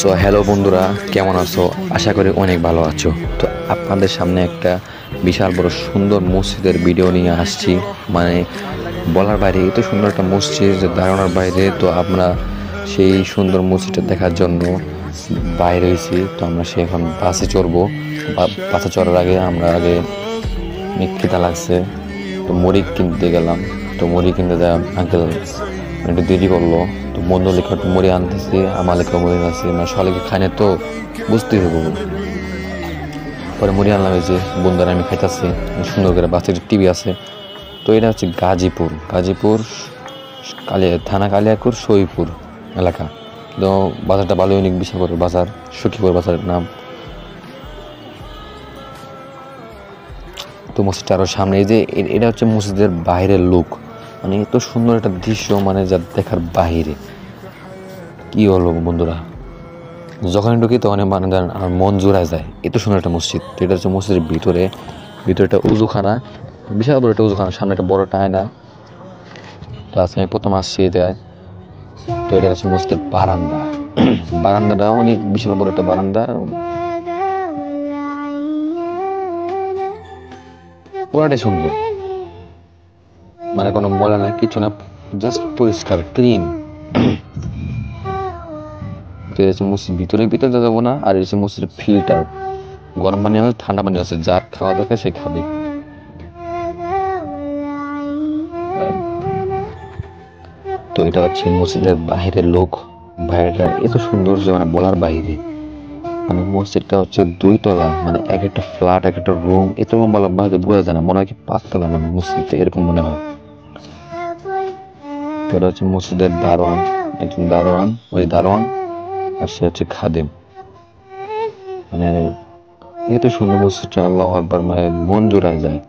So hello বন্ধুরা, কেমন আছো? আশা করি অনেক ভালো আছো। তো আপনাদের সামনে একটা বিশাল বড় সুন্দর মসজিদের ভিডিও নিয়ে আসছি। মানে বলার বাইরে, এত সুন্দর একটা মসজিদ যে ধারণার বাইরে। তো আমরা সেই সুন্দর মসজিদটা দেখার জন্য বাইরে হয়েছি। তো আমরা এখন বাসে চড়বো। বাসে চড়ার আগে আমরা খিদা লাগছে, তো মুড়ি কিনতে গেলাম। তো মুড়ি কিনতে যাই, আঙ্কেল একটু দেরি করলো। তো বন্ধু লেখা একটু মুড়ি আনতেছি, আমার লেখা মুড়ি আনতেছি, মানে সবাইকে খাই না, তো বুঝতেই হবে। পরে মুড়ি আনলাম, এই যে বন্ধুরা আমি খাইতেছি সুন্দর করে। বাচ্চার টিভি আছে। তো এটা হচ্ছে গাজীপুর থানা কালিয়াকুর সইপুর এলাকা। তো বাজারটা ভালোই, অনেক বিশাল বড় বাজার, সখীপুর বাজারের নাম। তো মসজিদটা আরো সামনে। এই যে এটা হচ্ছে মসজিদের বাইরের লুক, মানে এত সুন্দর একটা দৃশ্য, মানে যা দেখার বাহিরে। কি হলো বন্ধুরা, যখন ঢুকি তখন মানে আর মন জোড়ায় যায়, এত সুন্দর একটা মসজিদ। তো এটা হচ্ছে মসজিদের ভিতরে একটা উজুখানা, বিশাল বড় একটা উজুখানা, সামনে একটা বড় টায়না। তো আজকে আমি প্রথম আসছি এটায়। তো এটা হচ্ছে মসজিদের বারান্দাটা অনেক বিশাল বড় একটা বারান্দা। পুরাটাই সুন্দর, মানে কোনো ময়লা না, কিছু না, জাস্ট পরিষ্কার ক্লিন। মসজিদ ভিতরে যাবো না। আর এসে মসজিদের ফিল্টার, গরম পানি আছে, ঠান্ডা পানি আছে, যার খাওয়া দরকার সে খাবে। তো এটা হচ্ছে মসজিদের বাহিরের লোক। বাইরেটা এত সুন্দর যে মানে বলার বাইরে। মানে মসজিদটা হচ্ছে 2 তলা, মানে এক একটা ফ্ল্যাট, এক একটা রুম, এত বোঝা যায় না, মনে হয় কি 5 তলা, মানে মসজিদটা এরকম মনে হয়। তো এটা হচ্ছে মসজিদের দারোয়ান, একজন দারোয়ান, আর সে হচ্ছে খাদেম। মানে এত সুন্দর মসজিদটা, আল্লাহু আকবার, মানে মন জোড়ায় যায়।